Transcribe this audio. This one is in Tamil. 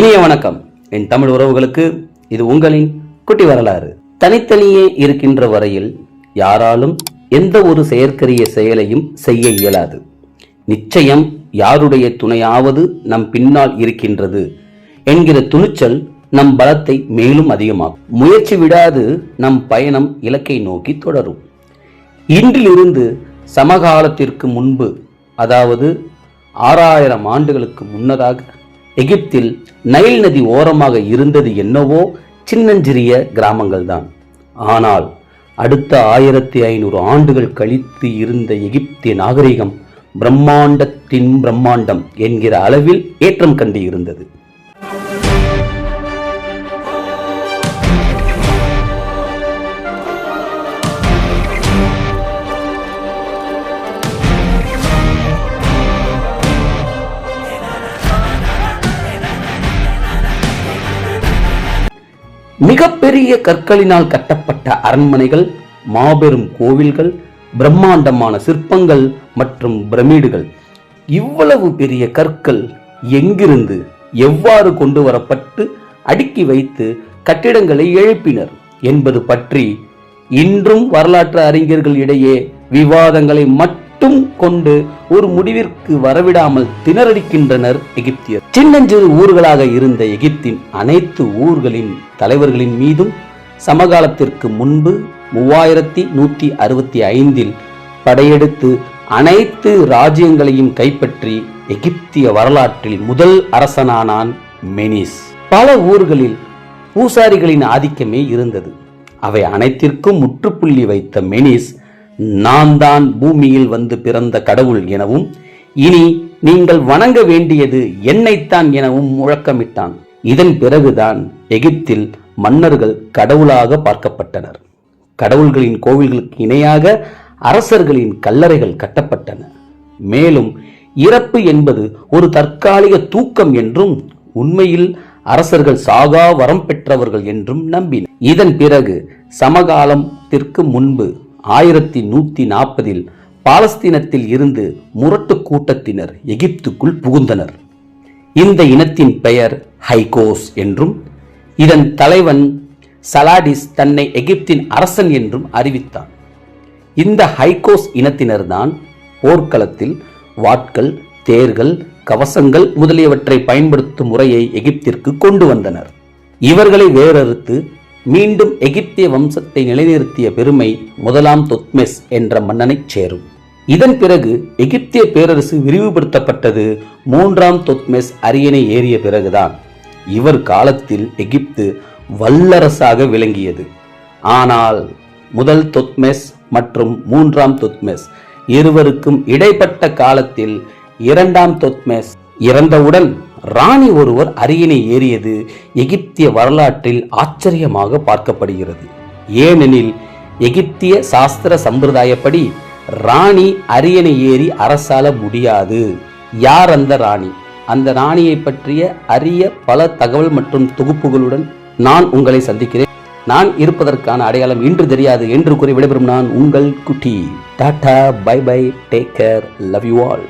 இனிய வணக்கம் என் தமிழ் உறவுகளுக்கு. இது உங்களின் குட்டி வரலாறு. தனித்தனியே இருக்கின்ற வரையில் யாராலும் எந்த ஒரு செயற்கரிய செயலையும் செய்ய இயலாது. நிச்சயம் யாருடைய துணையாவது நம் பின்னால் இருக்கின்றது என்கிற துணிச்சல் நம் பலத்தை மேலும் அதிகமாகும். முயற்சி விடாது நம் பயணம் இலக்கை நோக்கி தொடரும். இன்றிலிருந்து சமகாலத்திற்கு முன்பு, அதாவது 6000 ஆண்டுகளுக்கு முன்னதாக எகிப்தில் நைல் நதி ஓரமாக இருந்தது என்னவோ சின்னஞ்சிறிய கிராமங்கள் தான். ஆனால் அடுத்த 1500 ஆண்டுகள் கழித்து இருந்த எகிப்திய நாகரிகம் பிரம்மாண்டத்தின் பிரம்மாண்டம் என்கிற அளவில் ஏற்றம் கண்டு இருந்தது. மிகப்பெரிய கற்களினால் கட்டப்பட்ட அரண்மனைகள், மாபெரும் கோவில்கள், பிரம்மாண்டமான சிற்பங்கள் மற்றும் பிரமிடுகள். இவ்வளவு பெரிய கற்கள் எங்கிருந்து எவ்வாறு கொண்டு வரப்பட்டு அடுக்கி வைத்து கட்டிடங்களை எழுப்பினர் என்பது பற்றி இன்றும் வரலாற்று அறிஞர்கள் இடையே விவாதங்களை மட்டும் கொண்டு ஒரு முடிவிற்கு வரவிடாமல் திணறடிக்கின்றனர் எகிப்தியர். சின்னஞ்சிறு ஊர்களாக இருந்த எகிப்தின் அனைத்து ஊர்களின் தலைவர்களின் மீதும் சமகாலத்திற்கு முன்பு 3165 படையெடுத்து அனைத்து ராஜ்யங்களையும் கைப்பற்றி எகிப்திய வரலாற்றில் முதல் அரசனானான் மெனிஸ். பல ஊர்களில் பூசாரிகளின் ஆதிக்கமே இருந்தது. அவை அனைத்திற்கும் முற்றுப்புள்ளி வைத்த மெனிஸ், நான் தான் பூமியில் வந்து பிறந்த கடவுள் எனவும், இனி நீங்கள் வணங்க வேண்டியது என்னைத்தான் எனவும் முழக்கமிட்டான். இதன் பிறகுதான் எகிப்தில் மன்னர்கள் கடவுளாக பார்க்கப்பட்டனர். கடவுள்களின் கோவில்களுக்கு இணையாக அரசர்களின் கல்லறைகள் கட்டப்பட்டன. மேலும் இறப்பு என்பது ஒரு தற்காலிக தூக்கம் என்றும், உண்மையில் அரசர்கள் சாகா வரம் பெற்றவர்கள் என்றும் நம்பினர். இதன் பிறகு சமகாலத்திற்கு முன்பு 1140 பாலஸ்தீனத்தில் இருந்து முரட்டு கூட்டத்தினர் எகிப்துக்குள் புகுந்தனர். இந்த இனத்தின் பெயர் ஹைகோஸ் என்றும், இதன் தலைவன் சலாடிஸ் தன்னை எகிப்தின் அரசன் என்றும் அறிவித்தான். இந்த ஹைகோஸ் இனத்தினர்தான் போர்க்களத்தில் வாட்கள், தேர்கள், கவசங்கள் முதலியவற்றை பயன்படுத்தும் முறையை எகிப்திற்கு கொண்டு வந்தனர். இவர்களை வேறறுத்து மீண்டும் எகிப்திய வம்சத்தை நிலைநிறுத்திய பெருமை முதலாம் தொத்மெஸ் என்ற மன்னனை சேரும். இதன் பிறகு எகிப்திய பேரரசு விரிவுபடுத்தப்பட்டது 3ஆம் தொத்மெஸ் அரியணை ஏறிய பிறகுதான். இவர் காலத்தில் எகிப்து வல்லரசாக விளங்கியது. ஆனால் முதல் தொத்மெஸ் மற்றும் 3ஆம் தொத்மெஸ் இருவருக்கும் இடைப்பட்ட காலத்தில் 2ஆம் தொத்மெஸ் இறந்தவுடன் ராணி ஒருவர் அரியணை ஏறியது எகிப்திய வரலாற்றில் ஆச்சரியமாக பார்க்கப்படுகிறது. ஏனெனில் எகிப்திய சாஸ்திர சம்பிரதாயப்படி ராணி அரியணை ஏறி அரசாள முடியாது. யார் அந்த ராணி? அந்த ராணியை பற்றிய அரிய பல தகவல் மற்றும் தொகுப்புகளுடன் நான் உங்களை சந்திக்கிறேன். நான் இருப்பதற்கான அடையாளம் இன்று தெரியாது என்று கூறி விடைபெறும் நான் உங்கள் குட்டி. Tata, bye bye, take care, love you all.